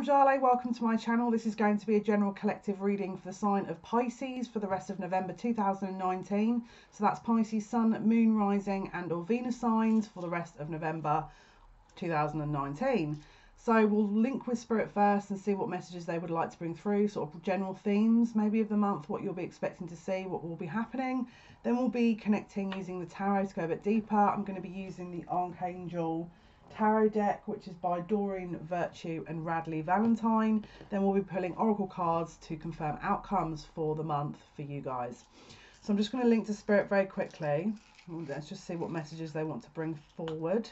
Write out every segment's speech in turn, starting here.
I'm Jale, welcome to my channel. This is going to be a general collective reading for the sign of Pisces for the rest of November 2019. So that's Pisces Sun, Moon, Rising and or Venus signs for the rest of November 2019. So we'll link with Spirit first and see what messages they would like to bring through, sort of general themes maybe of the month, what you'll be expecting to see, what will be happening. Then we'll be connecting using the tarot to go a bit deeper. I'm going to be using the Archangel Tarot deck, which is by Doreen Virtue and Radley Valentine. Then we'll be pulling oracle cards to confirm outcomes for the month for you guys. So I'm just going to link to Spirit very quickly. Let's just see what messages they want to bring forward.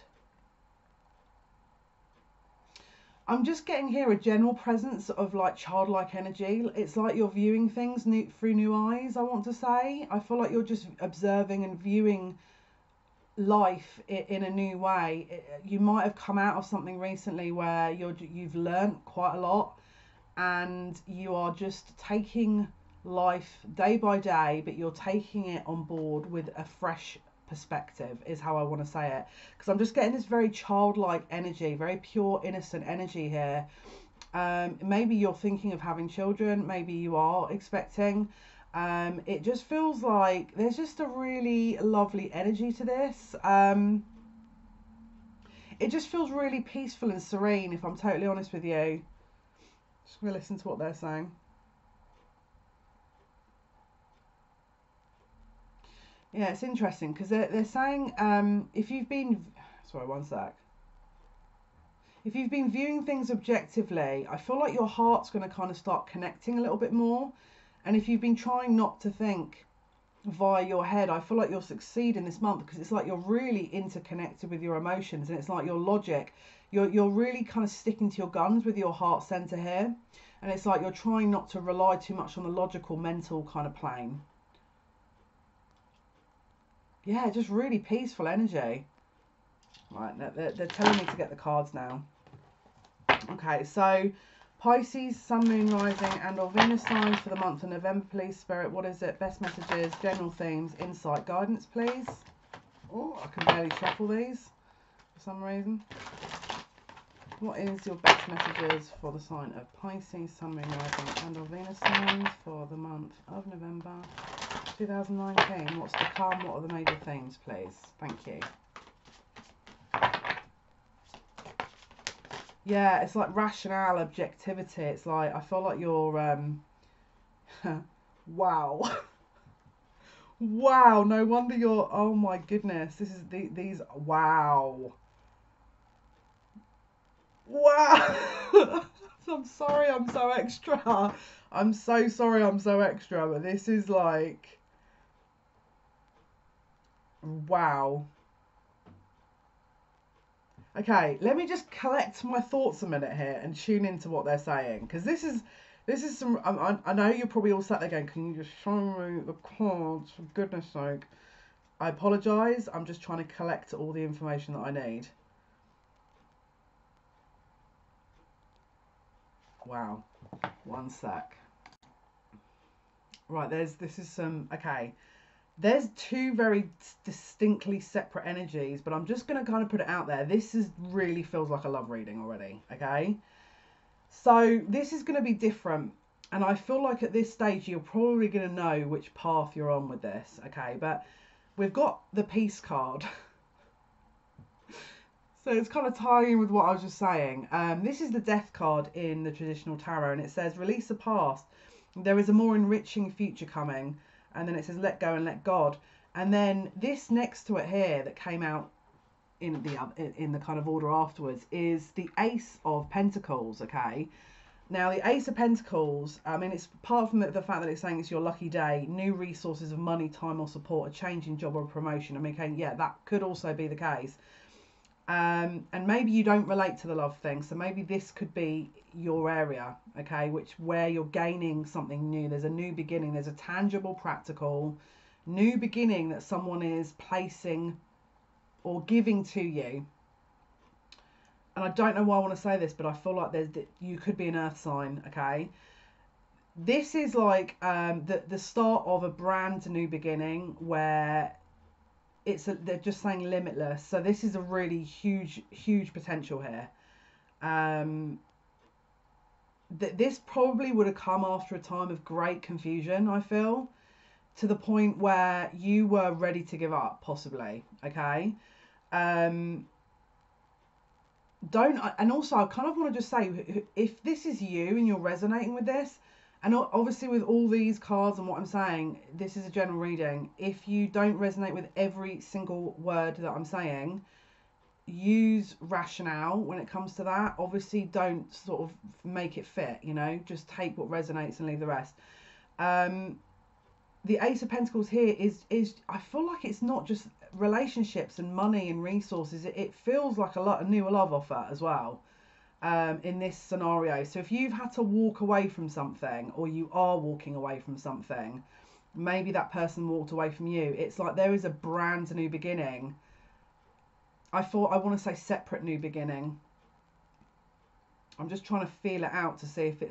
I'm just getting here a general presence of like childlike energy. It's like you're viewing things through new eyes, I want to say. I feel like you're just observing and viewing life in a new way. You might have come out of something recently where you've learned quite a lot and you are just taking life day by day, but you're taking it on board with a fresh perspective is how I want to say it, because I'm just getting this very childlike energy, very pure innocent energy here. Maybe you're thinking of having children, maybe you are expecting. It just feels like there's just a really lovely energy to this. It just feels really peaceful and serene, if I'm totally honest with you. Just going to listen to what they're saying. Yeah, it's interesting because they're saying if you've been... Sorry, one sec. If you've been viewing things objectively, I feel like your heart's going to kind of start connecting a little bit more. And if you've been trying not to think via your head, I feel like you'll succeed in this month, because it's like you're really interconnected with your emotions, and it's like your logic. You're really kind of sticking to your guns with your heart center here. And it's like you're trying not to rely too much on the logical, mental kind of plane. Yeah, just really peaceful energy. Right, they're telling me to get the cards now. Okay, so Pisces, Sun, Moon, Rising and or Venus signs for the month of November, please, Spirit. What is it? Best messages, general themes, insight, guidance, please. Oh, I can barely shuffle these for some reason. What is your best messages for the sign of Pisces, Sun, Moon, Rising and or Venus signs for the month of November 2019? What's to come? What are the major themes, please? Thank you. Yeah, it's like rationale, objectivity. It's like, I feel like you're, wow. Wow, no wonder you're, oh my goodness. This is, these, wow. Wow. I'm sorry I'm so extra. I'm so sorry I'm so extra, but this is like, wow. Okay, let me just collect my thoughts a minute here and tune into what they're saying, because this is some. I know you're probably all sat there going, "Can you just show me the cards for goodness sake?" I apologise. I'm just trying to collect all the information that I need. Wow, one sec. Right, this is some. Okay. There's two very distinctly separate energies, but I'm just going to kind of put it out there. This really feels like a love reading already, okay? So this is going to be different, and I feel like at this stage you're probably going to know which path you're on with this, okay? But we've got the Peace card. So it's kind of tying with what I was just saying. This is the Death card in the traditional tarot, and it says, release the past. There is a more enriching future coming. And then it says, let go and let God. And then this next to it here that came out in the kind of order afterwards is the Ace of Pentacles, okay? Now, the Ace of Pentacles, I mean, it's apart from the fact that it's saying it's your lucky day, new resources of money, time or support, a change in job or promotion. I mean, okay, yeah, that could also be the case. And maybe you don't relate to the love thing, so maybe this could be your area, okay, where you're gaining something new. There's a new beginning, there's a tangible, practical new beginning that someone is placing or giving to you. And I don't know why I want to say this, but I feel like you could be an earth sign, okay? This is like the start of a brand new beginning where they're just saying limitless. So this is a really huge potential here. this probably would have come after a time of great confusion, I feel, to the point where you were ready to give up, possibly. Okay. Don't, and also I kind of want to just say, if this is you and you're resonating with this, and obviously with all these cards and what I'm saying, this is a general reading. If you don't resonate with every single word that I'm saying, use rationale when it comes to that. Obviously don't sort of make it fit, you know, just take what resonates and leave the rest. The Ace of Pentacles here is I feel like it's not just relationships and money and resources. It feels like a new love offer as well, in this scenario. So if you've had to walk away from something, or you are walking away from something, maybe that person walked away from you. It's like there is a brand new beginning. I want to say separate new beginning. I'm just trying to feel it out to see if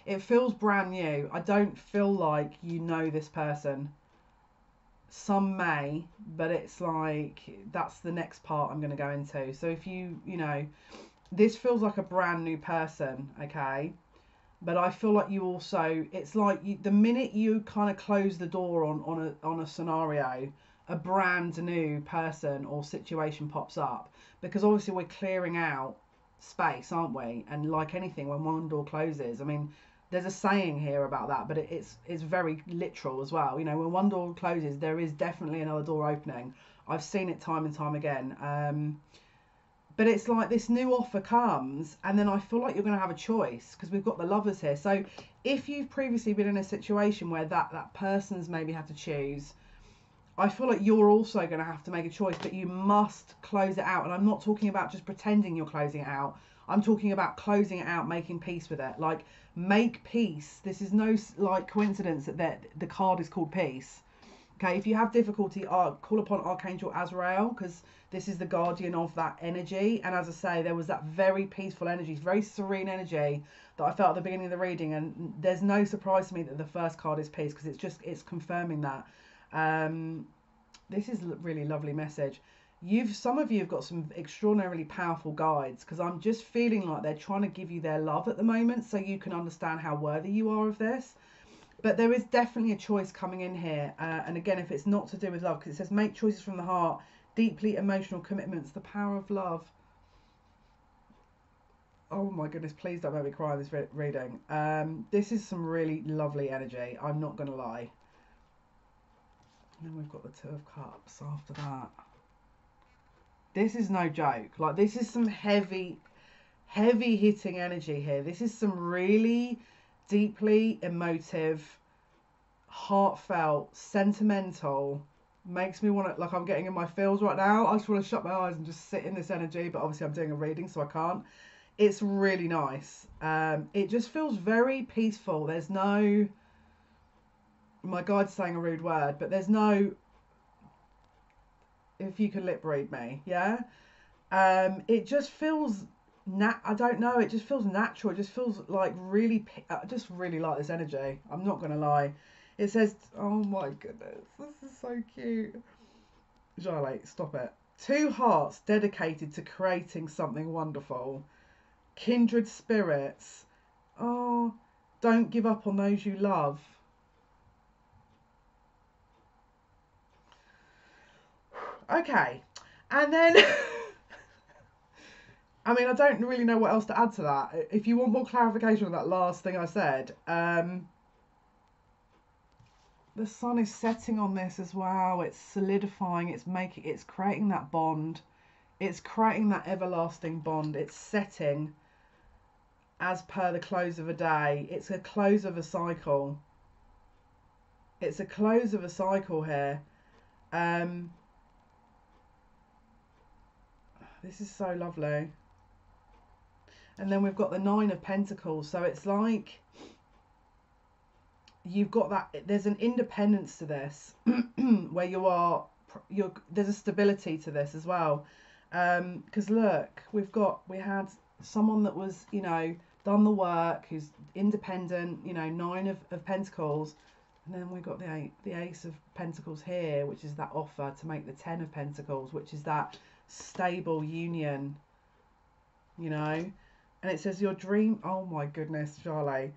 it feels brand new. I don't feel like you know this person. Some may, but it's like that's the next part I'm going to go into. So if you know, this feels like a brand new person, okay? But I feel like you also, it's like the minute you kind of close the door on a scenario, a brand new person or situation pops up, because obviously we're clearing out space, aren't we? And like anything, when one door closes, I mean, there's a saying here about that, but it's very literal as well. You know, when one door closes, there is definitely another door opening. I've seen it time and time again. But it's like this new offer comes, and then I feel like you're going to have a choice, because we've got the Lovers here. So if you've previously been in a situation where that person's maybe had to choose, I feel like you're also going to have to make a choice, but you must close it out. And I'm not talking about just pretending you're closing it out. I'm talking about closing it out, making peace with it. Like, make peace. This is no like coincidence that the card is called peace. Okay, if you have difficulty, call upon Archangel Azrael, because this is the guardian of that energy. And as I say, there was that very peaceful energy, very serene energy that I felt at the beginning of the reading. And there's no surprise to me that the first card is peace, because it's confirming that. This is a really lovely message. Some of you have got some extraordinarily powerful guides, because I'm just feeling like they're trying to give you their love at the moment, so you can understand how worthy you are of this. But there is definitely a choice coming in here. And again, if it's not to do with love, because it says make choices from the heart, deeply emotional commitments, the power of love. Oh my goodness, please don't make me cry in this reading. This is some really lovely energy, I'm not going to lie. And then we've got the Two of Cups after that. This is no joke. Like, this is some heavy hitting energy here. This is some really deeply emotive, heartfelt, sentimental, makes me want to, like, I'm getting in my feels right now. I just want to shut my eyes and just sit in this energy, but obviously I'm doing a reading, so I can't. It's really nice. It just feels very peaceful. There's no, my guide's saying a rude word, but there's no, if you can lip read me, yeah? It just feels, I don't know, it just feels natural. It just feels like really, I just really like this energy. I'm not going to lie. It says, oh my goodness, this is so cute. Jale, stop it. Two hearts dedicated to creating something wonderful. Kindred spirits. Oh, don't give up on those you love. Okay, and then I mean, I don't really know what else to add to that. If you want more clarification on that last thing I said, the sun is setting on this as well. It's solidifying, it's creating that bond. It's creating that everlasting bond. It's setting as per the close of a day. It's a close of a cycle. It's a close of a cycle here. This is so lovely. And then we've got the Nine of Pentacles. So it's like you've got that, there's an independence to this where there's a stability to this as well. Because look, we had someone that was, you know, done the work, who's independent, you know, Nine of Pentacles. And then we've got the Ace of Pentacles here, which is that offer to make the Ten of Pentacles, which is that stable union, you know. And it says your dream, oh my goodness, Jale.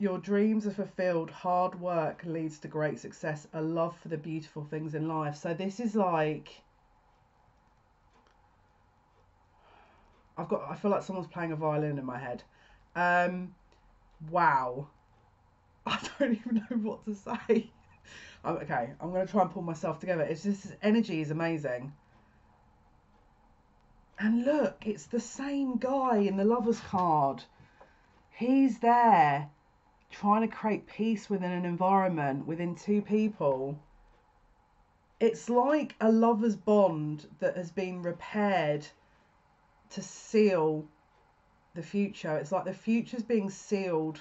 Your dreams are fulfilled. Hard work leads to great success. A love for the beautiful things in life. So this is like, I feel like someone's playing a violin in my head. Wow. I don't even know what to say. Okay, I'm going to try and pull myself together. It's just, this energy is amazing. And look, it's the same guy in the Lover's card. He's there trying to create peace within an environment, within two people. It's like a lover's bond that has been repaired to seal the future. It's like the future's being sealed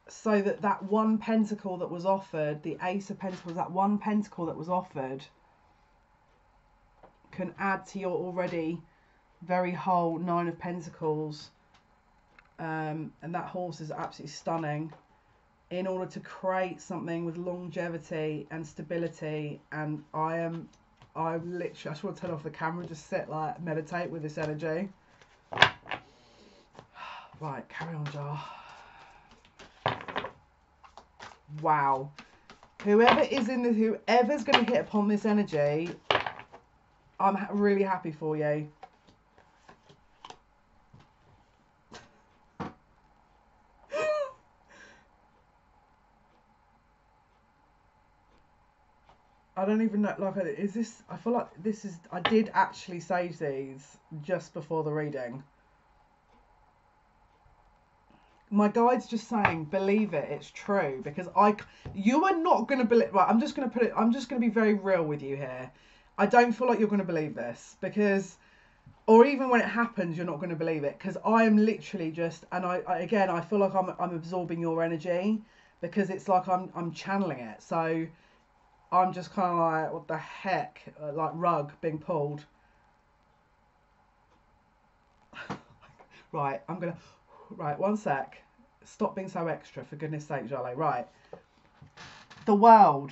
so that that one pentacle that was offered, the Ace of Pentacles, that one pentacle that was offered can add to your already very whole Nine of Pentacles. And that horse is absolutely stunning, in order to create something with longevity and stability. And I literally, I just want to turn off the camera and just sit, like, meditate with this energy. Right, carry on, Jar. Wow. Whoever's going to hit upon this energy, I'm really happy for you. I don't even know, like, is this, I feel like this is, I did actually save these just before the reading. My guide's just saying, believe it, it's true, because you are not going to believe, right, I'm just going to be very real with you here. I don't feel like you're going to believe this, because, or even when it happens, you're not going to believe it, because I am literally just, and I feel like I'm absorbing your energy, because it's like I'm channeling it, so I'm just kind of like, what the heck, like rug being pulled. Right, right, one sec. Stop being so extra, for goodness sake, Jale. Right. The world.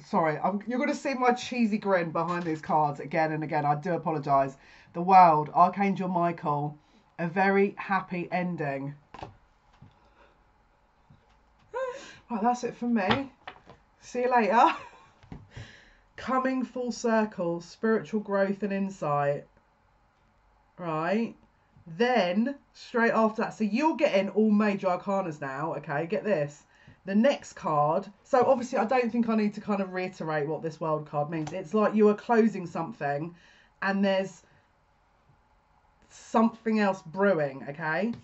Sorry, you're going to see my cheesy grin behind these cards again and again. I do apologise. The world, Archangel Michael, a very happy ending. Right, that's it from me. See you later. Coming full circle, spiritual growth and insight. Right. Then, straight after that, so you're getting all major arcanas now, okay? Get this. The next card, so obviously I don't think I need to kind of reiterate what this world card means. It's like you are closing something and there's something else brewing, okay?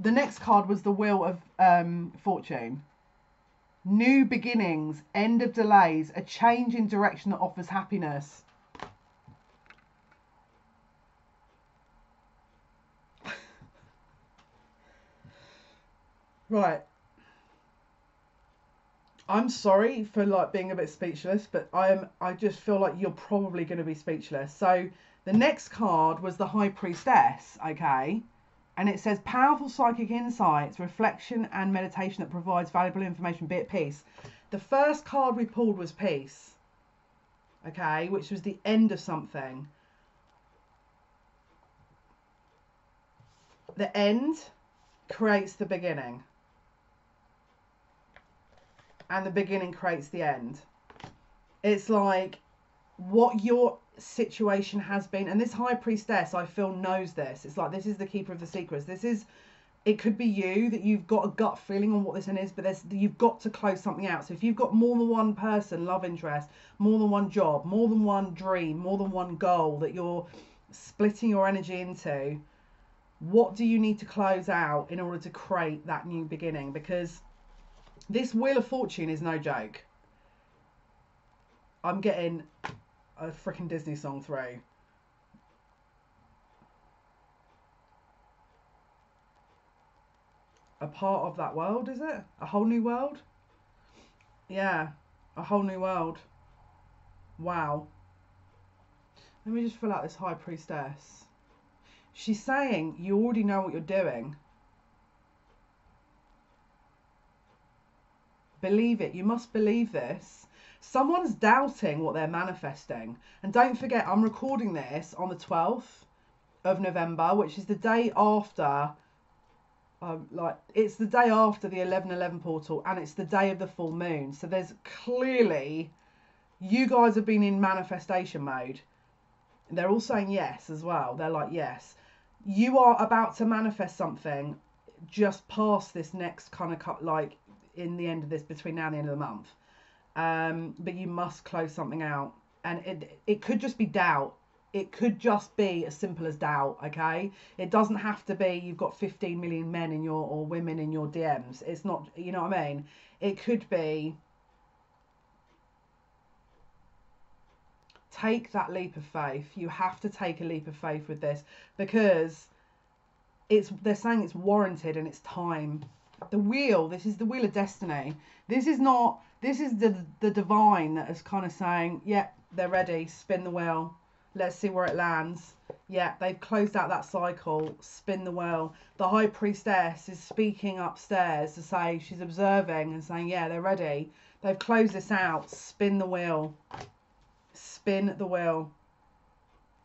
The next card was the Wheel of Fortune. New beginnings, end of delays, a change in direction that offers happiness. Right. I'm sorry for like being a bit speechless, but I just feel like you're probably going to be speechless. So the next card was the High Priestess, okay? And it says powerful psychic insights, reflection and meditation that provides valuable information, be at peace. The first card we pulled was peace, okay, which was the end of something. The end creates the beginning. And the beginning creates the end. It's like what your situation has been, and this High Priestess, I feel, knows this. It's like, this is the keeper of the secrets. It could be you, that you've got a gut feeling on what this is, but you've got to close something out. So if you've got more than one person, love interest, more than one job, more than one dream, more than one goal that you're splitting your energy into, what do you need to close out in order to create that new beginning? Because this Wheel of Fortune is no joke. I'm getting a freaking Disney song through. A part of that world, is it? A whole new world? Yeah, a whole new world. Wow. Let me just fill out this High Priestess. She's saying you already know what you're doing. Believe it. You must believe this. Someone's doubting what they're manifesting. And don't forget, I'm recording this on the 12th of November, which is the day after, it's the day after the 11/11 portal, and it's the day of the full moon. So there's clearly, you guys have been in manifestation mode. They're all saying yes as well. They're like, yes, you are about to manifest something just past this next kind of, like, in the end of this, between now and the end of the month. But you must close something out, and it could just be doubt. It could just be as simple as doubt. Okay, it doesn't have to be you've got 15 million men in your, or women in your DMs. It's not, you know what I mean? It could be, take that leap of faith. You have to take a leap of faith with this, because they're saying it's warranted and it's time. The wheel, this is the wheel of destiny. This is the divine that is kind of saying, yeah, they're ready, spin the wheel, let's see where it lands. Yeah, they've closed out that cycle, spin the wheel. The high priestess is speaking upstairs to say, she's observing and saying, yeah, they're ready, they've closed this out, spin the wheel. Spin the wheel.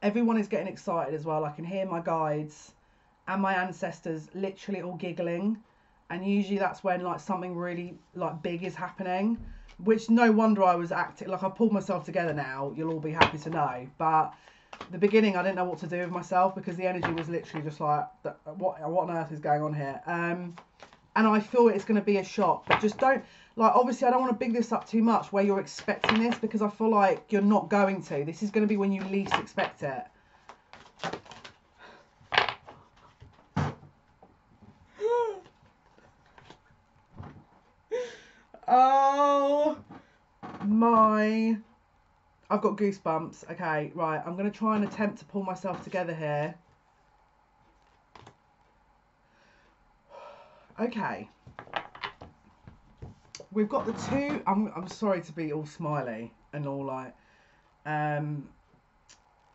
Everyone is getting excited as well. I can hear my guides and my ancestors literally all giggling, and usually that's when, like, something really, like, big is happening, which no wonder I was acting like, I pulled myself together now, you'll all be happy to know. But the beginning, I didn't know what to do with myself, because the energy was literally just like, what on earth is going on here? And I feel it's going to be a shock, but just don't, like, obviously I don't want to big this up too much where you're expecting this, because I feel like you're not going to. This is going to be when you least expect it. Oh my, I've got goosebumps. Okay, right, I'm going to try and attempt to pull myself together here. Okay, we've got the two. I'm sorry to be all smiley and all like,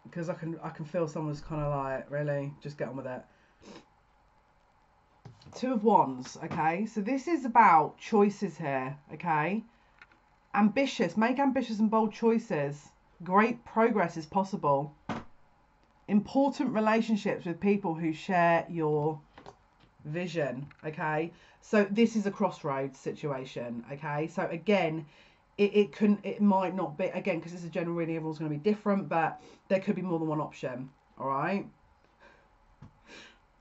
because I can feel someone's kind of like, really, just get on with it. Two of Wands. Okay, so this is about choices here. Okay, ambitious, make ambitious and bold choices. Great progress is possible. Important relationships with people who share your vision. Okay, so this is a crossroads situation. Okay, so again, it might not be, again, because this is a general reading, everyone's going to be different, but there could be more than one option. All right.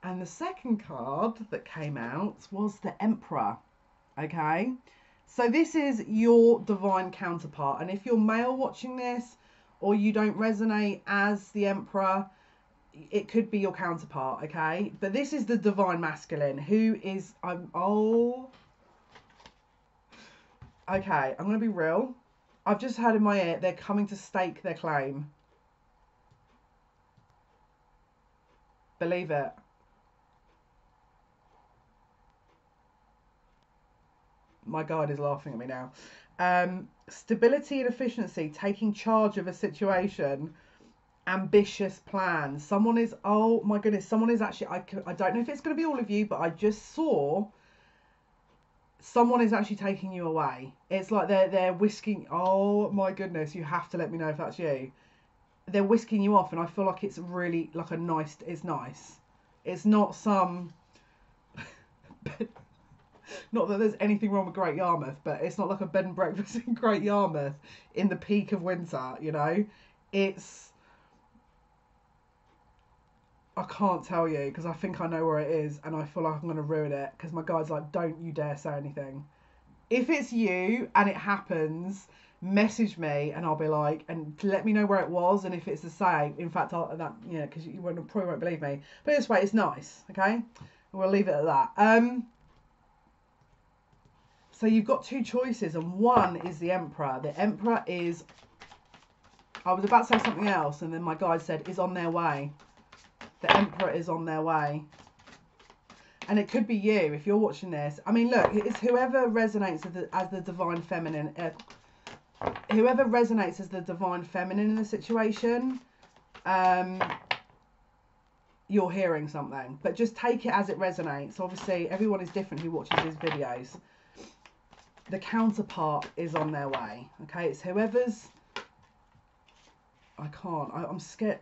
And the second card that came out was the Emperor. Okay, so this is your divine counterpart, and if you're male watching this, or you don't resonate as the Emperor, it could be your counterpart. Okay, but this is the divine masculine, who is, okay, I'm gonna be real. I've just heard in my ear they're coming to stake their claim. Believe it. My guide is laughing at me now. Stability and efficiency, taking charge of a situation, ambitious plans. Someone is, oh my goodness, someone is actually, I don't know if it's going to be all of you, but I just saw someone is actually taking you away. It's like they're whisking, oh my goodness, you have to let me know if that's you. They're whisking you off, and I feel like it's really like a nice, it's nice. It's not some... Not that there's anything wrong with Great Yarmouth, but it's not like a bed and breakfast in Great Yarmouth in the peak of winter, you know? It's... I can't tell you, because I think I know where it is, and I feel like I'm going to ruin it, because my guide's like, don't you dare say anything. If it's you, and it happens, message me, and I'll be like, and let me know where it was, and if it's the same. In fact, because you probably won't believe me. But this way, it's nice, okay? We'll leave it at that. So you've got two choices, and one is the Emperor. The Emperor is, I was about to say something else, and then my guide said, is on their way. The Emperor is on their way. And it could be you, if you're watching this. I mean, look, it's whoever resonates as the divine feminine. Whoever resonates as the divine feminine in the situation, you're hearing something. But just take it as it resonates. Obviously, everyone is different who watches these videos. the counterpart is on their way. Okay, it's whoever's... I can't. I'm scared.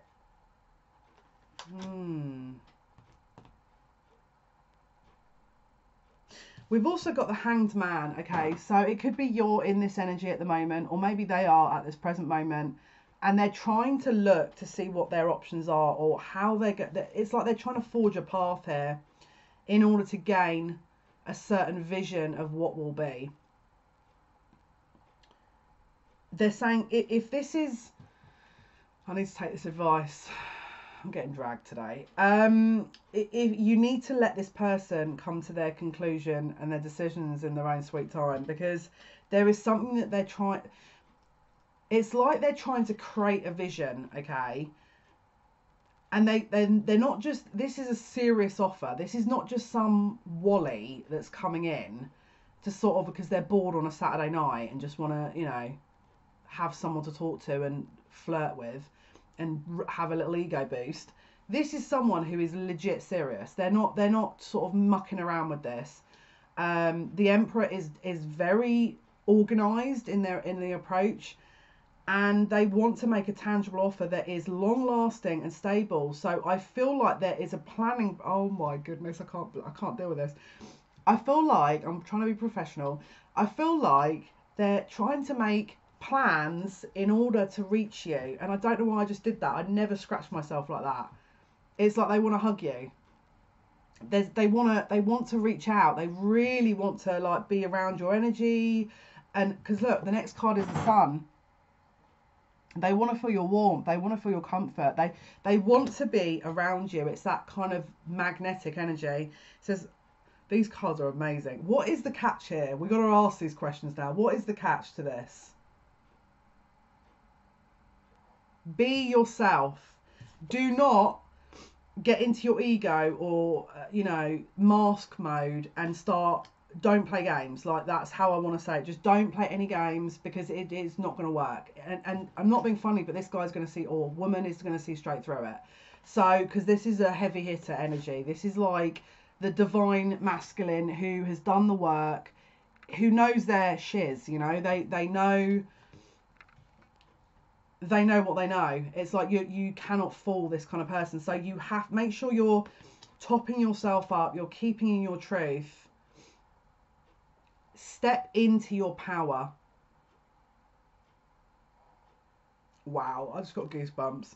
We've also got the Hanged Man. Okay, so it could be you're in this energy at the moment, or maybe they are at this present moment, and they're trying to look to see what their options are, or how they get. It's like they're trying to forge a path here in order to gain a certain vision of what will be. They're saying, if this is... I need to take this advice. I'm getting dragged today. If you need to let this person come to their conclusion and their decisions in their own sweet time, because there is something that they're trying... It's like they're trying to create a vision, okay? And they're not just... This is a serious offer. This is not just some wally that's coming in to sort of... Because they're bored on a Saturday night and just want to, you know, have someone to talk to and flirt with and have a little ego boost. This is someone who is legit serious. They're not sort of mucking around with this. The Emperor is very organized in the approach, and they want to make a tangible offer that is long lasting and stable. So I feel like there is a planning... Oh my goodness, I can't deal with this. I feel like, I'm trying to be professional, I feel like they're trying to make plans in order to reach you, and I don't know why I just did that. I'd never scratched myself like that. It's like they want to hug you. They want to reach out. They really want to like be around your energy, and because look, the next card is the Sun. They want to feel your warmth. They want to feel your comfort. They want to be around you. It's that kind of magnetic energy. It says these cards are amazing. What is the catch here? We've got to ask these questions now. What is the catch to this? Be yourself. Do not get into your ego or you know, mask mode and start... Don't play games. Like, that's how I want to say it. Just don't play any games, because it is not going to work. And I'm not being funny, but this guy's going to see, or woman is going to see straight through it. So, because this is a heavy hitter energy. This is like the divine masculine who has done the work, who knows their shiz, you know. They know what they know. It's like you cannot fool this kind of person. So you have to make sure you're topping yourself up, you're keeping in your truth. Step into your power. Wow, I just got goosebumps.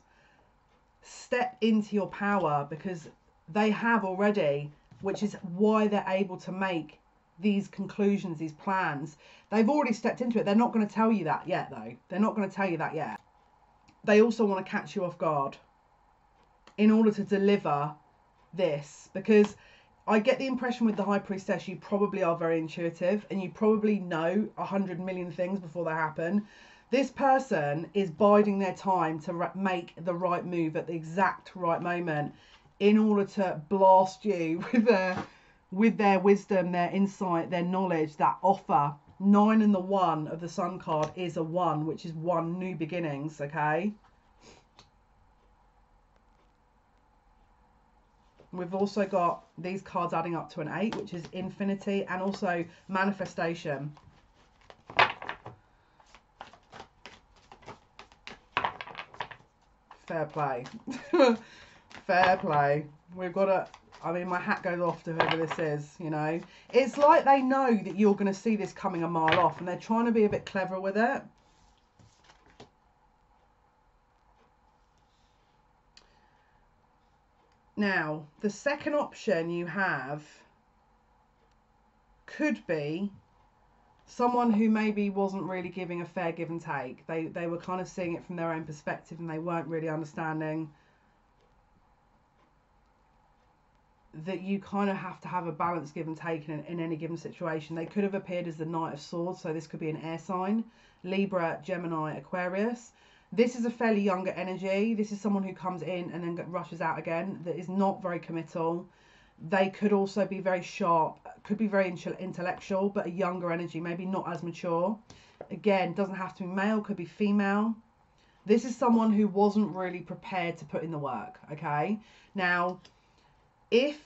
Step into your power, because they have already, which is why they're able to make these conclusions, these plans. They've already stepped into it. They're not going to tell you that yet, though. They're not going to tell you that yet. They also want to catch you off guard in order to deliver this, because I get the impression with the High Priestess, you probably are very intuitive and you probably know 100 million things before they happen. This person is biding their time to make the right move at the exact right moment in order to blast you with their wisdom, their insight, their knowledge, that offer. 9 and the 1 of the Sun card is a 1, which is 1 new beginnings, okay? We've also got these cards adding up to an 8, which is infinity, and also manifestation. Fair play. Fair play. We've got to... I mean, my hat goes off to whoever this is, you know. It's like they know that you're going to see this coming a mile off, and they're trying to be a bit clever with it. Now, the second option you have could be someone who maybe wasn't really giving a fair give and take. They were kind of seeing it from their own perspective, and they weren't really understanding that you kind of have to have a balanced give and take in any given situation. They could have appeared as the Knight of Swords, so this could be an air sign. Libra, Gemini, Aquarius. This is a fairly younger energy. This is someone who comes in and then rushes out again. That is not very committal. They could also be very sharp, could be very intellectual, but a younger energy, maybe not as mature. Again, doesn't have to be male, could be female. This is someone who wasn't really prepared to put in the work, okay? Now, if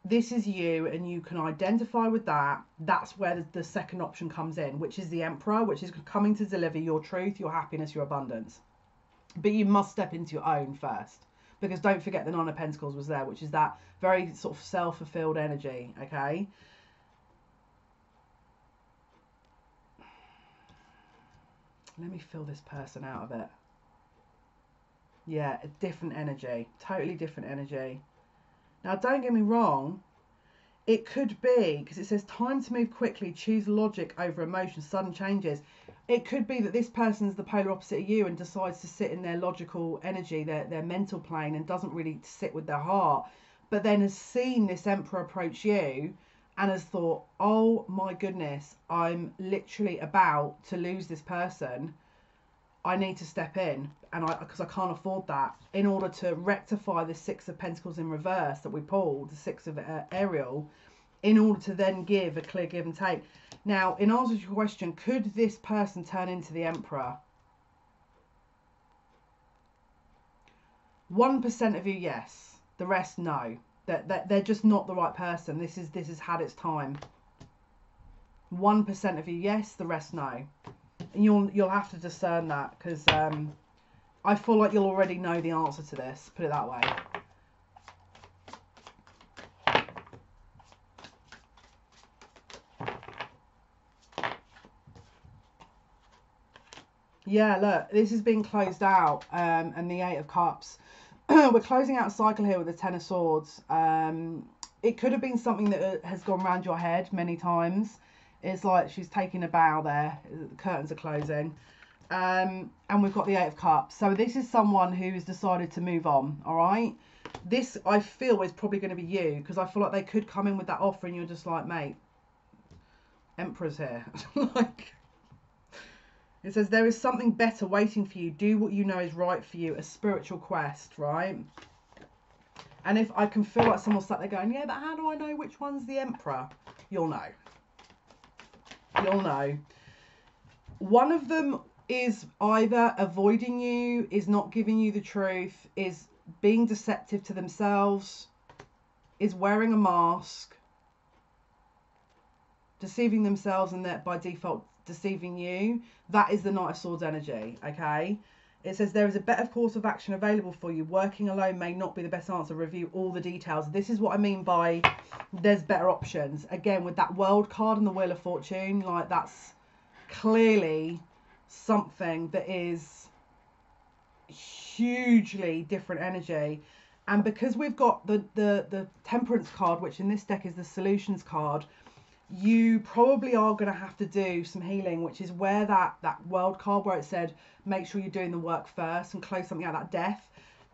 this is you and you can identify with that, that's where the second option comes in, which is the Emperor, which is coming to deliver your truth, your happiness, your abundance. But you must step into your own first, because don't forget the Nine of Pentacles was there, which is that very sort of self-fulfilled energy. Okay, let me fill this person out of it. Yeah, a different energy, totally different energy. Now, don't get me wrong, it could be, because it says time to move quickly, choose logic over emotion, sudden changes. It could be that this person's the polar opposite of you and decides to sit in their logical energy, their mental plane, and doesn't really sit with their heart, but then has seen this Emperor approach you and has thought, oh my goodness, I'm literally about to lose this person. I need to step in, and because I can't afford that, in order to rectify the Six of Pentacles in reverse that we pulled, the Six of Ariel, in order to then give a clear give and take. Now, in answer to your question, could this person turn into the Emperor? 1% of you, yes. The rest, no. That they're just not the right person. This has had its time. 1% of you, yes. The rest, no. And you'll have to discern that, because I feel like you'll already know the answer to this. Put it that way. Yeah, look, this has been closed out, and the Eight of Cups. We're closing out a cycle here with the Ten of Swords. It could have been something that has gone around your head many times. It's like she's taking a bow there. The curtains are closing. And we've got the Eight of Cups. So this is someone who's decided to move on, all right? This, I feel, is probably going to be you, because I feel like they could come in with that offer and you're just like, mate, Emperor's here. Like, it says, there is something better waiting for you. Do what you know is right for you. A spiritual quest, right? And if I can feel like someone's sat there going, yeah, but how do I know which one's the Emperor? You'll know. You'll know. One of them is either avoiding you, is not giving you the truth, is being deceptive to themselves, is wearing a mask, deceiving themselves, and that by default deceiving you. That is the Knight of Swords energy. Okay, it says there is a better course of action available for you. Working alone may not be the best answer. Review all the details. This is what I mean by there's better options. Again, with that World card and the Wheel of Fortune, like, that's clearly something that is hugely different energy. And because we've got the Temperance card, which in this deck is the Solutions card, you probably are going to have to do some healing, which is where that World card, where it said make sure you're doing the work first and close something out, that death,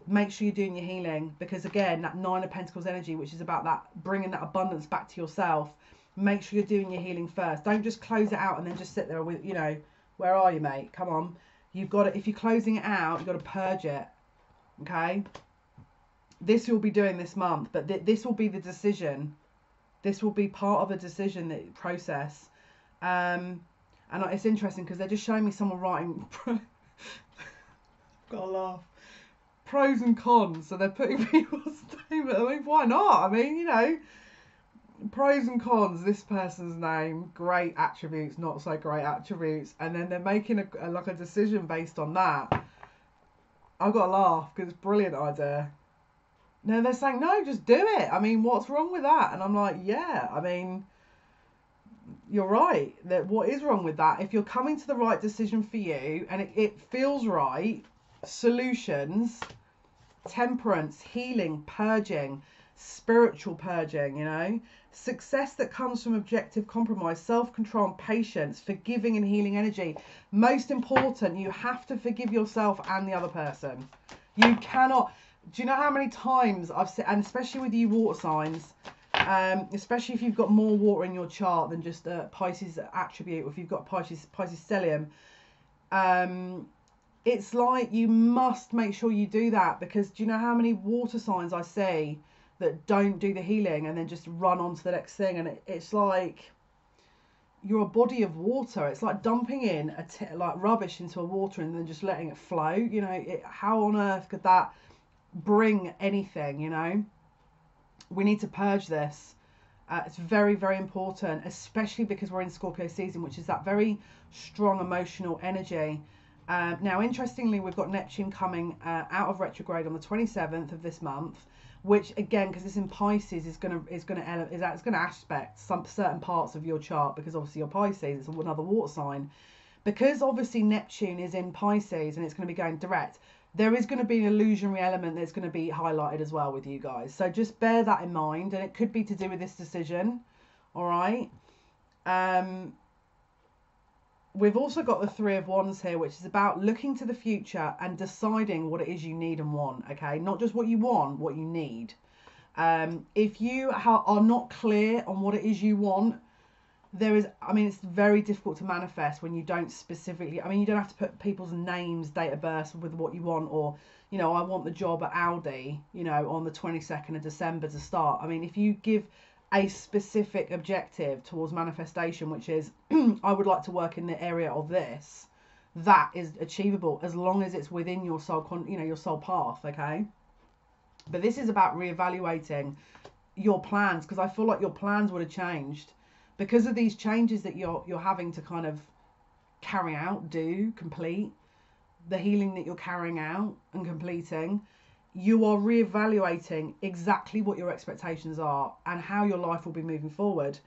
make sure you're doing your healing, because again, that Nine of Pentacles energy, which is about that bringing that abundance back to yourself, make sure you're doing your healing first. Don't just close it out and then just sit there with, you know, where are you, mate? Come on, you've got to, if you're closing it out, you've got to purge it. Okay, this you'll be doing this month, but this will be the decision. This will be part of a decision that process. And it's interesting because they're just showing me someone writing gotta laugh, pros and cons. So they're putting people's name. I mean, why not? I mean, you know, pros and cons. This person's name, great attributes, not so great attributes, and then they're making a decision based on that. I've got to laugh because it's a brilliant idea. No, they're saying, no, just do it. I mean, what's wrong with that? And I'm like, yeah, I mean, you're right. That what is wrong with that? If you're coming to the right decision for you and it feels right, solutions, temperance, healing, purging, spiritual purging, you know, success that comes from objective compromise, self-control and patience, forgiving and healing energy. Most important, you have to forgive yourself and the other person. You cannot... Do you know how many times I've said, and especially with you water signs, especially if you've got more water in your chart than just a Pisces attribute, or if you've got Pisces stellium, it's like you must make sure you do that, because do you know how many water signs I see that don't do the healing and then just run on to the next thing? And it's like you're a body of water. It's like dumping in like rubbish into a water and then just letting it flow. You know, how on earth could that bring anything, you know? We need to purge this. It's very, very important, especially because we're in Scorpio season, which is that very strong emotional energy. Now, interestingly, we've got Neptune coming out of retrograde on the 27th of this month, which again, because it's in Pisces, is going to aspect some certain parts of your chart, because obviously you're Pisces, it's another water sign. Because obviously Neptune is in Pisces and it's going to be going direct, there is going to be an illusionary element that's going to be highlighted as well with you guys. So just bear that in mind, and it could be to do with this decision. All right. We've also got the Three of Wands here, which is about looking to the future and deciding what it is you need and want. Okay, not just what you want, what you need. If you are not clear on what it is you want, it's very difficult to manifest when you don't specifically, you don't have to put people's names, date of birth with what you want, or, I want the job at Audi, on the 22nd of December to start. If you give a specific objective towards manifestation, which is, I would like to work in the area of this, that is achievable as long as it's within your soul, your soul path, okay? But this is about reevaluating your plans, because I feel like your plans would have changed because of these changes that you're having to kind of carry out, complete, the healing that you're carrying out and completing. You are reevaluating exactly what your expectations are and how your life will be moving forward.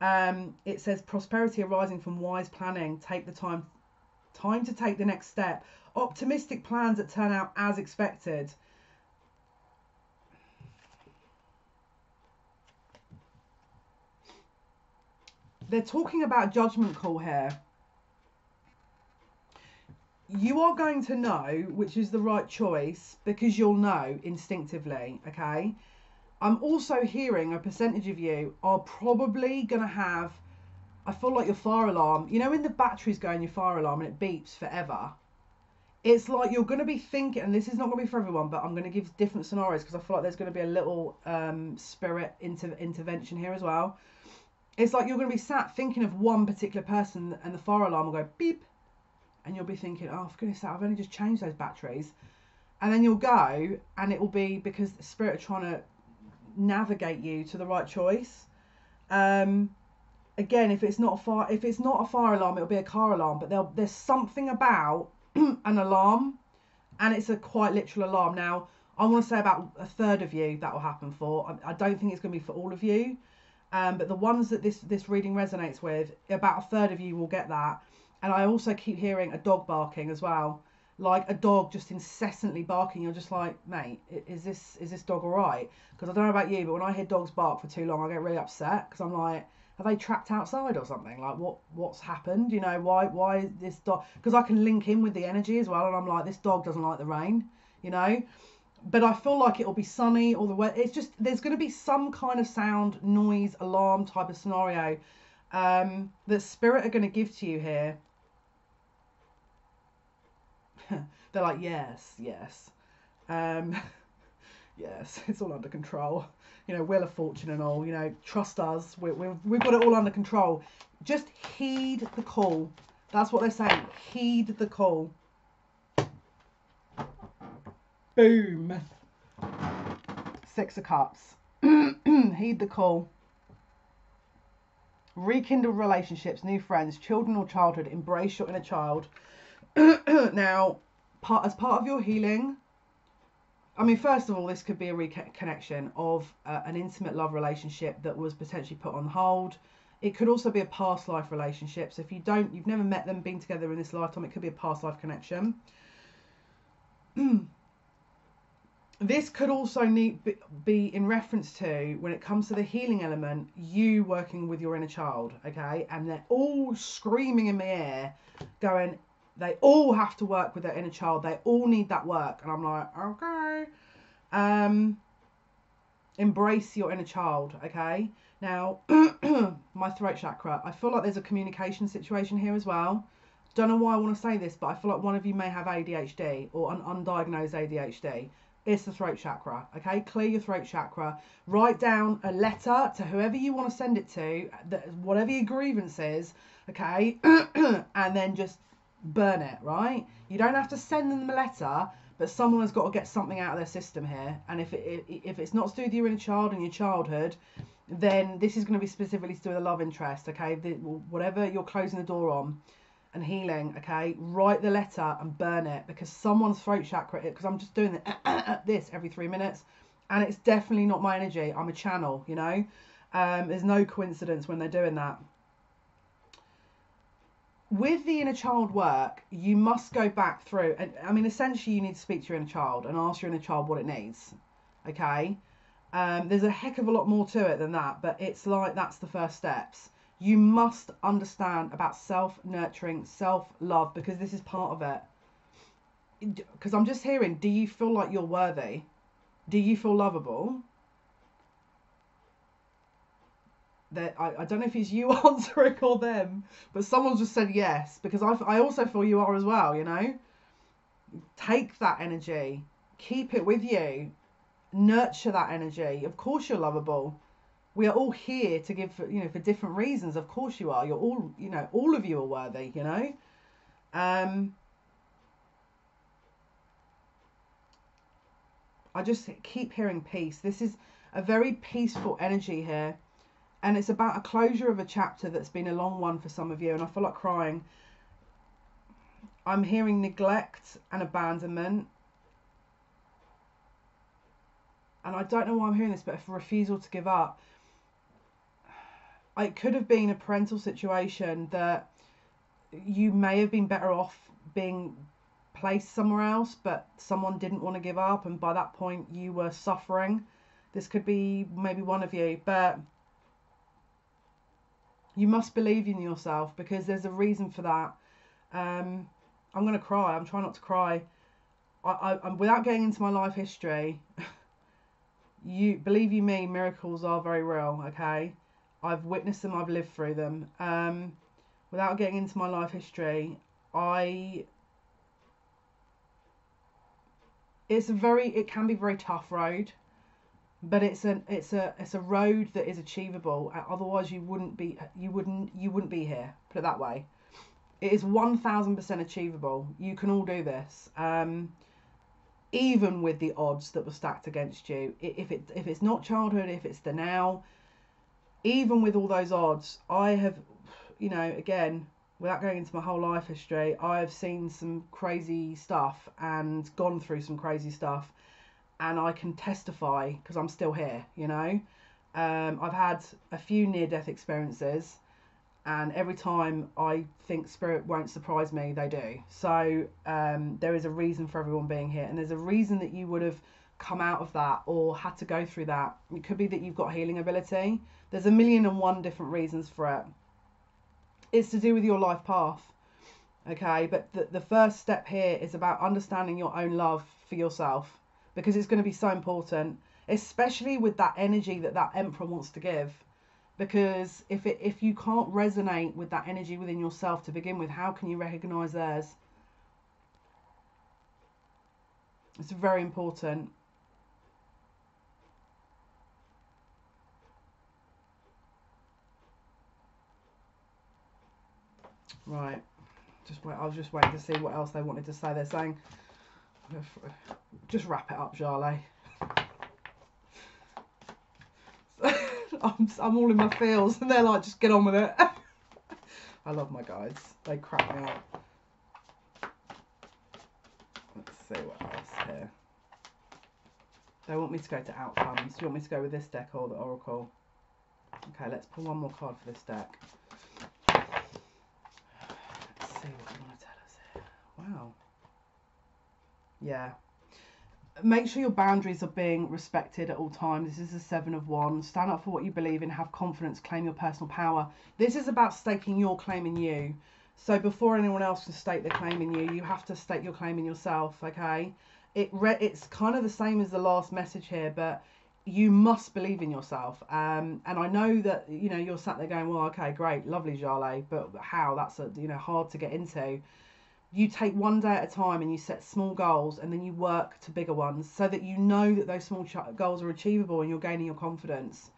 It says prosperity arising from wise planning. Take the time to take the next step. Optimistic plans that turn out as expected. They're talking about judgment call here. You are going to know which is the right choice because you'll know instinctively, okay? I'm also hearing a percentage of you are probably going to have, I feel like your fire alarm, when the batteries go in your fire alarm and it beeps forever, it's like you're going to be thinking, and this is not going to be for everyone, but I'm going to give different scenarios because I feel like there's going to be a little spirit intervention here as well. It's like you're going to be sat thinking of one particular person and the fire alarm will go beep. And you'll be thinking, oh, for goodness sake, I've only just changed those batteries. And then you'll go and it will be because the spirit are trying to navigate you to the right choice. Again, if it's not a fire alarm, it'll be a car alarm. But there's something about an alarm, and it's a quite literal alarm. Now, I want to say about a third of you that will happen for. I don't think it's going to be for all of you. But the ones that this reading resonates with, about a third of you will get that. And I also keep hearing a dog barking as well, like a dog just incessantly barking. You're just like, mate, is this dog all right? Because I don't know about you, but when I hear dogs bark for too long, I get really upset because I'm like, are they trapped outside or something? Like what's happened? Why is this dog? Because I can link in with the energy as well, and I'm like, this dog doesn't like the rain, But I feel like it'll be sunny or the weather. It's just there's going to be some kind of sound, noise, alarm type of scenario that spirit are going to give to you here. They're like, yes, yes, it's all under control. Wheel of Fortune and all. Trust us. We've got it all under control. Just heed the call. That's what they're saying. Heed the call. Boom. Six of Cups. Heed the call. Rekindle relationships, new friends, children or childhood. Embrace your inner child. Now, as part of your healing, first of all, this could be a reconnection of an intimate love relationship that was potentially put on hold. It could also be a past life relationship. So if you've never met them, been together in this lifetime, it could be a past life connection. This could also be in reference to, when it comes to the healing element, you working with your inner child, okay? And they're all screaming in my ear, going, they all have to work with their inner child. They all need that work. And I'm like, okay. Embrace your inner child, okay? Now, my throat chakra, I feel like there's a communication situation here as well. Don't know why I want to say this, but I feel like one of you may have ADHD or an undiagnosed ADHD. It's the throat chakra, okay? Clear your throat chakra. Write down a letter to whoever you want to send it to, whatever your grievance is, okay? And then just burn it, right? You don't have to send them a letter, but someone has got to get something out of their system here. And if it's not to do with your inner child and your childhood, then this is going to be specifically to do with a love interest, okay? Whatever you're closing the door on and healing, okay? Write the letter and burn it, because someone's throat chakra, because I'm just doing this every 3 minutes, and it's definitely not my energy. I'm a channel, you know? There's no coincidence when they're doing that. With the inner child work, you must go back through, and I mean, essentially you need to speak to your inner child and ask your inner child what it needs, okay? There's a heck of a lot more to it than that, but it's like, that's the first steps. You must understand about self-nurturing, self-love, because this is part of it. Because I'm just hearing, do you feel like you're worthy? Do you feel lovable? That I don't know if it's you answering or them, but someone's just said yes, because I also feel you are as well, you know? Take that energy, keep it with you, nurture that energy. Of course you're lovable. We are all here to give, you know, for different reasons. Of course you are. You're all, you know, all of you are worthy, you know? I just keep hearing peace. This is a very peaceful energy here. And it's about a closure of a chapter that's been a long one for some of you. And I feel like crying. I'm hearing neglect and abandonment. And I don't know why I'm hearing this, but a refusal to give up. It could have been a parental situation that you may have been better off being placed somewhere else, but someone didn't want to give up. And by that point, you were suffering. This could be maybe one of you, but you must believe in yourself, because there's a reason for that. I'm going to cry. I'm trying not to cry. I'm without getting into my life history. Believe you me, miracles are very real, okay? I've witnessed them. I've lived through them. Without getting into my life history, it can be a very tough road. But it's a road that is achievable. Otherwise, you wouldn't be here. Put it that way. It is 1000% achievable. You can all do this, even with the odds that were stacked against you. If it's not childhood, if it's the now, even with all those odds, I have, you know, again, without going into my whole life history, I have seen some crazy stuff and gone through some crazy stuff. And I can testify, because I'm still here, you know. I've had a few near-death experiences, and every time I think spirit won't surprise me, they do. So there is a reason for everyone being here, and there's a reason that you would have come out of that or had to go through that. It could be that you've got healing ability. There's 1,000,001 different reasons for it. It's to do with your life path, okay? But the first step here is about understanding your own love for yourself, because it's going to be so important, especially with that energy that Emperor wants to give. Because if you can't resonate with that energy within yourself to begin with, how can you recognize theirs? It's very important. Right. I was just waiting to see what else they wanted to say. They're saying, just wrap it up, Jale. I'm all in my feels, and they're like, just get on with it. I love my guys. They crack me up. Let's see what else here. They want me to go to outcomes. Do you want me to go with this deck or the Oracle? Okay, let's pull one more card for this deck. Let's see what they want to tell us here. Wow. Yeah. Make sure your boundaries are being respected at all times. This is the 7 of Wands. Stand up for what you believe in. Have confidence. Claim your personal power. This is about staking your claim in you. So before anyone else can stake their claim in you, you have to stake your claim in yourself, okay? It's kind of the same as the last message here, but you must believe in yourself. And I know that, you know, you're sat there going, well, okay, great, lovely, Jale, but how? That's, hard to get into. You take one day at a time and you set small goals, and then you work to bigger ones, so that you know that those small goals are achievable and you're gaining your confidence.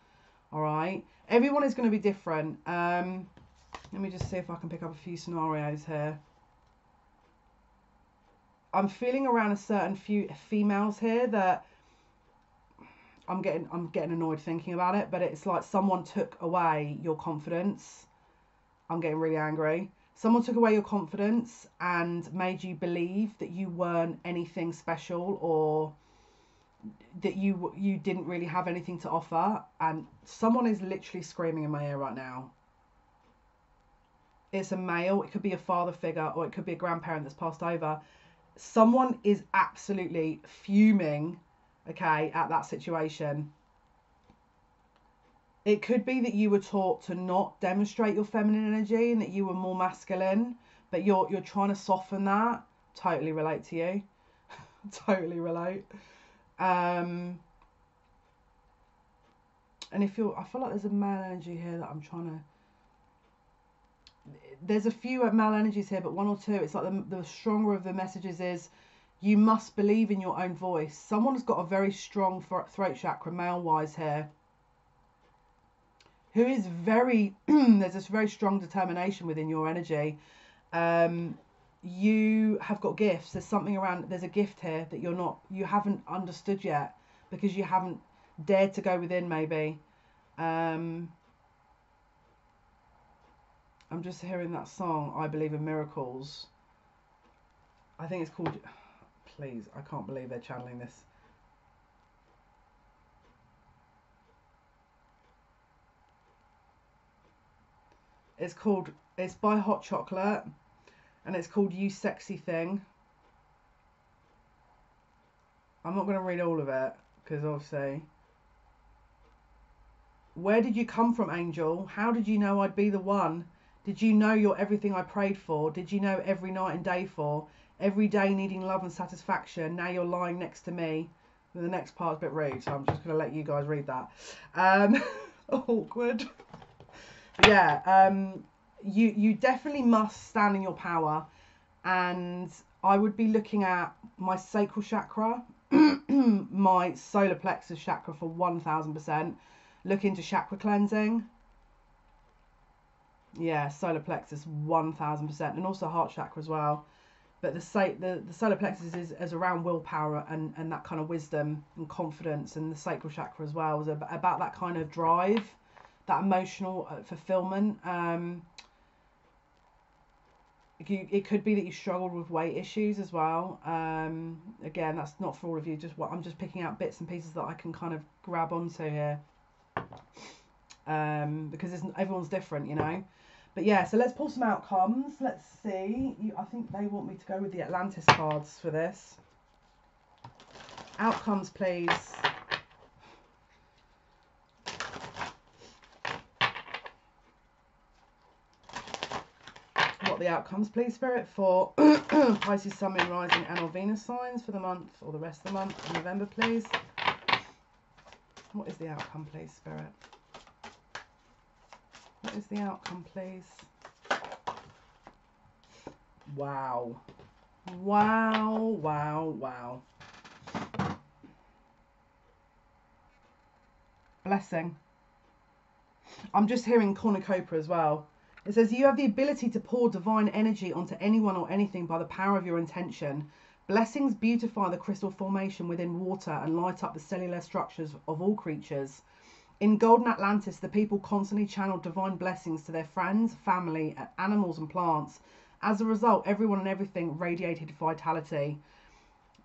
All right. Everyone is going to be different. Let me just see if I can pick up a few scenarios here. I'm feeling around a certain few females here that I'm getting annoyed thinking about it, but it's like someone took away your confidence. I'm getting really angry. Someone took away your confidence and made you believe that you weren't anything special, or that you didn't really have anything to offer. And someone is literally screaming in my ear right now. It's a male, it could be a father figure, or it could be a grandparent that's passed over. Someone is absolutely fuming, okay, at that situation. It could be that you were taught to not demonstrate your feminine energy and that you were more masculine, but you're trying to soften that. Totally relate to you. Totally relate. And if you're, I feel like there's a male energy here that I'm trying to. There's a few male energies here, but one or two. It's like the stronger of the messages is, you must believe in your own voice. Someone's got a very strong throat chakra, male-wise here, who is very, there's this very strong determination within your energy. You have got gifts. There's something around, there's a gift here that you haven't understood yet, because you haven't dared to go within, maybe. I'm just hearing that song, I Believe in Miracles. I think it's called, please, I can't believe they're channeling this. It's by Hot Chocolate, and it's called You Sexy Thing. I'm not going to read all of it, because obviously. Where did you come from, angel? How did you know I'd be the one? Did you know you're everything I prayed for? Did you know every night and day for? Every day needing love and satisfaction. Now you're lying next to me. And the next part's a bit rude, so I'm just going to let you guys read that. Awkward. Yeah, you definitely must stand in your power. And I would be looking at my sacral chakra, my solar plexus chakra for 1000%. Look into chakra cleansing. Yeah, solar plexus 1000%, and also heart chakra as well. But the solar plexus is around willpower and that kind of wisdom and confidence, and the sacral chakra as well is about that kind of drive, that emotional fulfillment. It could be that you struggled with weight issues as well. Again, that's not for all of you. I'm just picking out bits and pieces that I can kind of grab onto here. Because everyone's different, you know. But yeah, so let's pull some outcomes. Let's see. I think they want me to go with the Atlantis cards for this. Outcomes, please. What the outcomes, please, Spirit, for Pisces, Sun, Moon, Rising, and or Venus signs for the month, or the rest of the month of November, please. What is the outcome, please, Spirit? What is the outcome, please? Wow. Wow, wow, wow. Blessing. I'm just hearing cornucopia as well. It says, you have the ability to pour divine energy onto anyone or anything by the power of your intention. Blessings beautify the crystal formation within water and light up the cellular structures of all creatures. In Golden Atlantis, the people constantly channeled divine blessings to their friends, family, animals and plants. As a result, everyone and everything radiated vitality.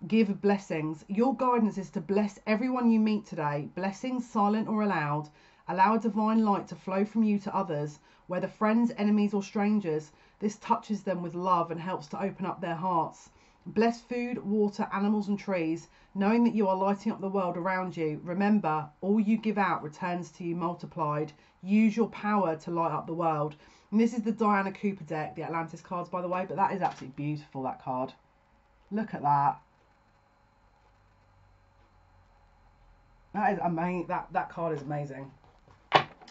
Give blessings. Your guidance is to bless everyone you meet today. Blessings, silent or aloud. Allow a divine light to flow from you to others, whether friends, enemies or strangers. This touches them with love and helps to open up their hearts. Bless food, water, animals and trees, knowing that you are lighting up the world around you. Remember, all you give out returns to you multiplied. Use your power to light up the world. And this is the Diana Cooper deck, the Atlantis cards, by the way, but that is absolutely beautiful, that card. Look at that. That is amazing. That card is amazing.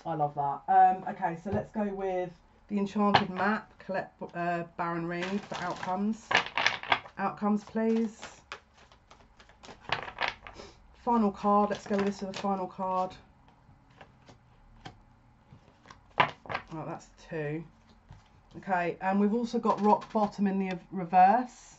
I love that. Okay, so let's go with the Enchanted Map. Collect Baron Reed for outcomes. Outcomes, please. Final card. Let's go with this for the final card. Oh, that's 2. Okay, and we've also got Rock Bottom in the reverse.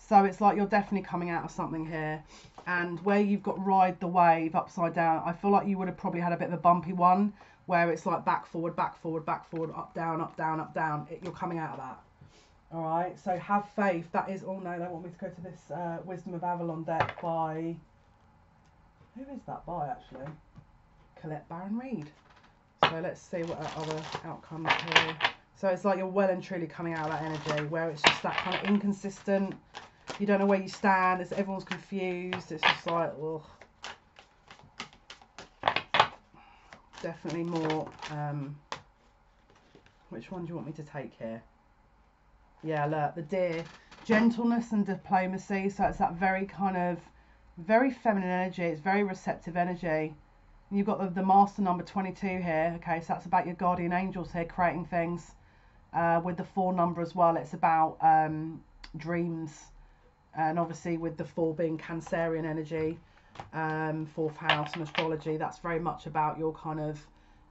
So it's like you're definitely coming out of something here. And where you've got ride the wave upside down, I feel like you would have probably had a bit of a bumpy one where it's like back, forward, back, forward, back, forward, up, down, up, down, up, down. You're coming out of that. All right. So have faith. That is, oh no, they want me to go to this Wisdom of Avalon deck by, who is that by actually? Colette Baron Reed. So let's see what other outcomes here. So it's like you're well and truly coming out of that energy where it's just that kind of inconsistent. You don't know where you stand. Everyone's confused. It's just like, ugh. Definitely more. Which one do you want me to take here? Yeah, look, the deer. Gentleness and diplomacy. So it's that very kind of, very feminine energy. It's very receptive energy. And you've got the master number 22 here. Okay, so that's about your guardian angels here creating things. With the 4 number as well, it's about dreams. And obviously with the 4 being Cancerian energy, 4th house and astrology, that's very much about your kind of,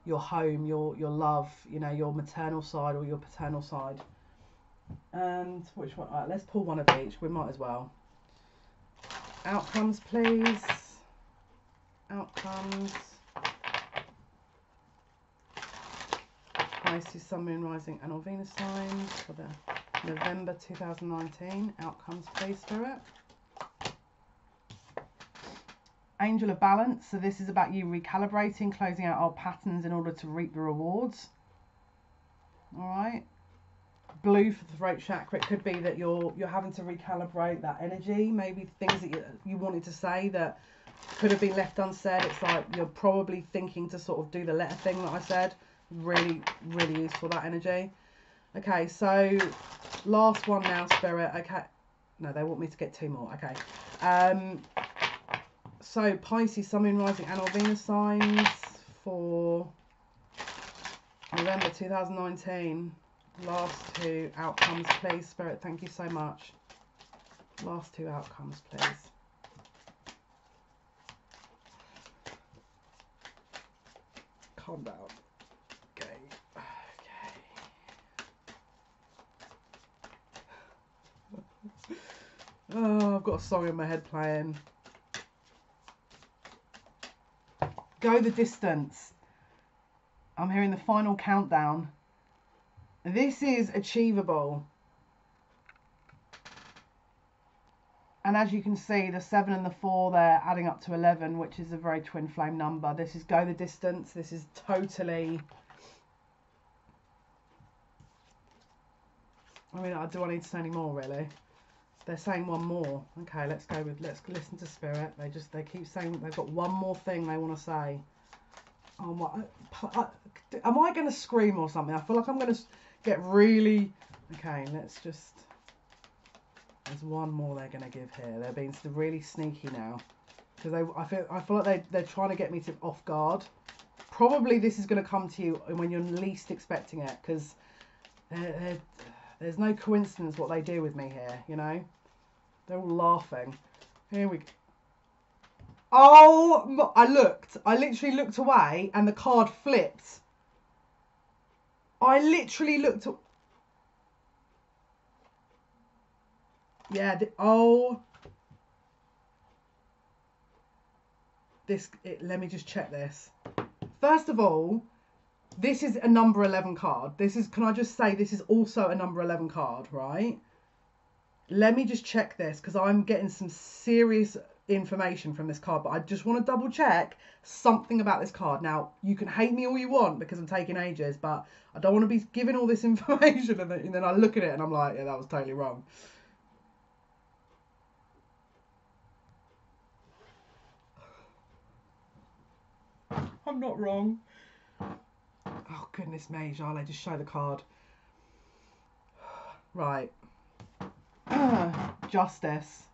your home, your love, you know, your maternal side or your paternal side. And which one? All right, let's pull one of each. We might as well. Outcomes, please. Outcomes. Pisces, Sun, Moon, Rising and or Venus signs for the November 2019. Outcomes, please, Spirit. Angel of Balance. So this is about you recalibrating, closing out old patterns in order to reap the rewards. All right. Blue for the throat chakra. It could be that you're having to recalibrate that energy. Maybe things that you wanted to say that could have been left unsaid. It's like you're probably thinking to sort of do the letter thing that I said. Really, really useful, that energy. Okay, so last one now, Spirit. Okay, no, they want me to get 2 more. Okay, so Pisces, Sun, Moon, Rising and or Venus signs for November 2019. Last 2 outcomes, please, Spirit. Thank you so much. Last 2 outcomes, please. Calm down. Oh, I've got a song in my head playing. Go the distance. I'm hearing the final countdown. This is achievable. And as you can see, the 7 and the 4, they're adding up to 11, which is a very twin flame number. This is go the distance. This is totally... I mean, do I need to say any more, really? They're saying one more. Okay, let's listen to Spirit. They keep saying they've got one more thing they want to say. Oh my, am I going to scream or something? I feel like I'm going to get really... Okay, let's just... There's one more they're going to give here. They're being really sneaky now. Because I feel like they're trying to get me to off guard. Probably this is going to come to you when you're least expecting it. Because there's no coincidence what they do with me here, you know? They're all laughing. Here we go. Oh, I literally looked away and the card flipped. I literally looked. Yeah, let me just check this. First of all, this is a number 11 card. Can I just say, this is also a number 11 card, right? Let me just check this because I'm getting some serious information from this card, but I just want to double check something about this card. Now, you can hate me all you want because I'm taking ages, but I don't want to be giving all this information and then I look at it and I'm like, yeah, that was totally wrong. I'm not wrong. Oh, goodness me, Jale, just show the card. Right. Justice,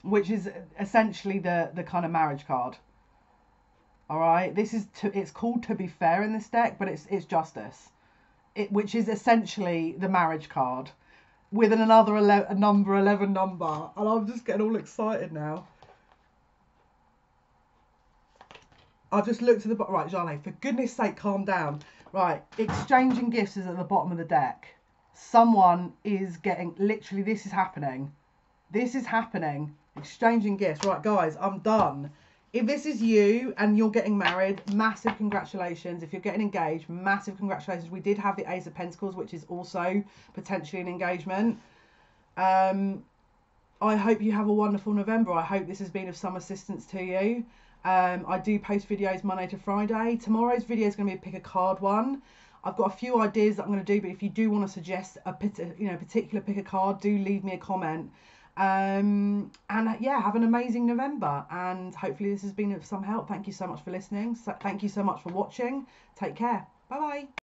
which is essentially the kind of marriage card. All right, it's called To Be Fair in this deck, but it's Justice, which is essentially the marriage card with another number 11 number, and I'm just getting all excited now. I've just looked at the bottom. Right, Jale, for goodness sake, calm down. Right, exchanging gifts is at the bottom of the deck. Someone is getting, literally, this is happening. This is happening. Exchanging gifts. Right, guys, I'm done. If this is you and you're getting married, massive congratulations. If you're getting engaged, massive congratulations. We did have the Ace of Pentacles, which is also potentially an engagement. I hope you have a wonderful November. I hope this has been of some assistance to you. I do post videos Monday to Friday. Tomorrow's video is going to be a pick a card one. I've got a few ideas that I'm going to do, but if you do want to suggest a particular pick a card, do leave me a comment. And yeah, have an amazing November, and hopefully this has been of some help. Thank you so much for listening. Thank you so much for watching. Take care. Bye bye.